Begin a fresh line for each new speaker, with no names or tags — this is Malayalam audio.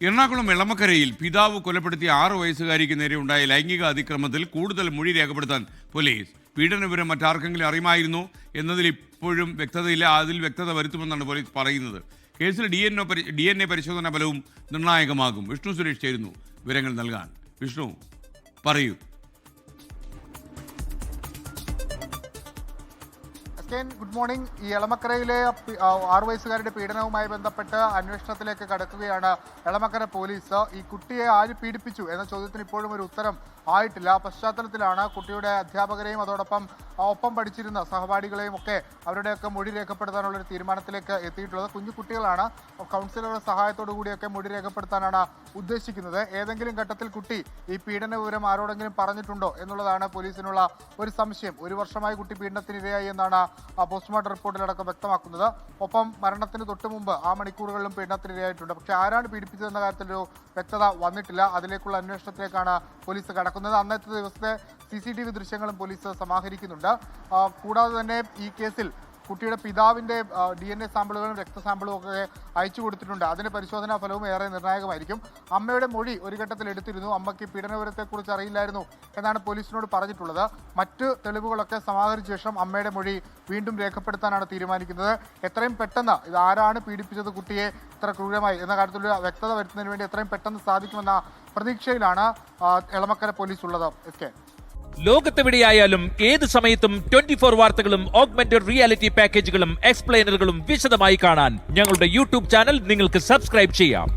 എറണാകുളം എളമക്കരയിൽ പിതാവ് കൊലപ്പെടുത്തിയ 6 വയസ്സുകാരിക്ക് നേരെ ഉണ്ടായ ലൈംഗിക അതിക്രമത്തിൽ കൂടുതൽ മൊഴി രേഖപ്പെടുത്താൻ പോലീസ്. പീഡനവിവരം മറ്റാർക്കെങ്കിലും അറിയുമായിരുന്നു എന്നതിൽ ഇപ്പോഴും വ്യക്തതയില്ല. അതിൽ വ്യക്തത വരുത്തുമെന്നാണ് പോലീസ് പറയുന്നത്. കേസിൽ DNA പരിശോധനാ ഫലവും നിർണായകമാകും. വിഷ്ണു സുരേഷ് ചേരുന്നു വിവരങ്ങൾ നൽകാൻ. വിഷ്ണു, പറയൂ.
Good morning. ഈ എളമക്കരയിലെ 6 വയസ്സുകാരുടെ പീഡനവുമായി ബന്ധപ്പെട്ട് അന്വേഷണത്തിലേക്ക് കടക്കുകയാണ് എളമക്കര പോലീസ്. ഈ കുട്ടിയെ ആര് പീഡിപ്പിച്ചു എന്ന ചോദ്യത്തിന് ഇപ്പോഴും ഒരു ഉത്തരം ആയിട്ടില്ല. പശ്ചാത്തലത്തിലാണ് കുട്ടിയുടെ അധ്യാപകരെയും അതോടൊപ്പം ഒപ്പം പഠിച്ചിരുന്ന സഹപാഠികളെയും ഒക്കെ അവരുടെയൊക്കെ മൊഴി രേഖപ്പെടുത്താനുള്ളൊരു തീരുമാനത്തിലേക്ക് എത്തിയിട്ടുള്ളത്. കുഞ്ഞു കുട്ടികളാണ്. കൗൺസിലറുടെ സഹായത്തോടു കൂടിയൊക്കെ മൊഴി രേഖപ്പെടുത്താനാണ് ഉദ്ദേശിക്കുന്നത്. ഏതെങ്കിലും ഘട്ടത്തിൽ കുട്ടി ഈ പീഡന വിവരം ആരോടെങ്കിലും പറഞ്ഞിട്ടുണ്ടോ എന്നുള്ളതാണ് പോലീസിനുള്ള ഒരു സംശയം. 1 വർഷമായി കുട്ടി പീഡനത്തിനിരയായി എന്നാണ് പോസ്റ്റ്മോർട്ടം റിപ്പോർട്ടിലടക്കം വ്യക്തമാക്കുന്നത്. ഒപ്പം മരണത്തിന് തൊട്ട് മുമ്പ് ആ മണിക്കൂറുകളിലും പീഡനത്തിനിരയായിട്ടുണ്ട്. പക്ഷേ ആരാണ് പീഡിപ്പിച്ചതെന്ന കാര്യത്തിലൊരു വ്യക്തത വന്നിട്ടില്ല. അതിലേക്കുള്ള അന്വേഷണത്തിലേക്കാണ് പോലീസ് കടക്കുന്നത്. അന്നത്തെ ദിവസത്തെ CCTV ദൃശ്യങ്ങളും പോലീസ് സമാഹരിക്കുന്നുണ്ട്. കൂടാതെ തന്നെ ഈ കേസിൽ കുട്ടിയുടെ പിതാവിൻ്റെ DNA സാമ്പിളുകളും രക്തസാമ്പിളും ഒക്കെ അയച്ചു കൊടുത്തിട്ടുണ്ട്. അതിൻ്റെ പരിശോധനാ ഫലവും ഏറെ നിർണായകമായിരിക്കും. അമ്മയുടെ മൊഴി ഒരു ഘട്ടത്തിൽ എടുത്തിരുന്നു. അമ്മയ്ക്ക് പീഡനവിവരത്തെക്കുറിച്ച് അറിയില്ലായിരുന്നു എന്നാണ് പോലീസിനോട് പറഞ്ഞിട്ടുള്ളത്. മറ്റ് തെളിവുകളൊക്കെ സമാഹരിച്ച ശേഷം അമ്മയുടെ മൊഴി വീണ്ടും രേഖപ്പെടുത്താനാണ് തീരുമാനിക്കുന്നത്. എത്രയും പെട്ടെന്ന് ഇത് ആരാണ് പീഡിപ്പിച്ചത് കുട്ടിയെ ഇത്ര ക്രൂരമായി എന്ന കാര്യത്തിലൊരു വ്യക്തത വരുത്തുന്നതിന് വേണ്ടി എത്രയും പെട്ടെന്ന് സാധിക്കുമെന്ന പ്രതീക്ഷയിലാണ് എളമക്കര പോലീസ് ഉള്ളത്.
ലോകത്തെവിടെയായാലും ഏത് സമയത്തും 24 വാർത്തകളും ഓഗ്മെന്റഡ് റിയാലിറ്റി പാക്കേജുകളും എക്സ്പ്ലെയിനറുകളും വിശദമായി കാണാൻ ഞങ്ങളുടെ YouTube ചാനൽ നിങ്ങൾക്ക് സബ്സ്ക്രൈബ് ചെയ്യാം.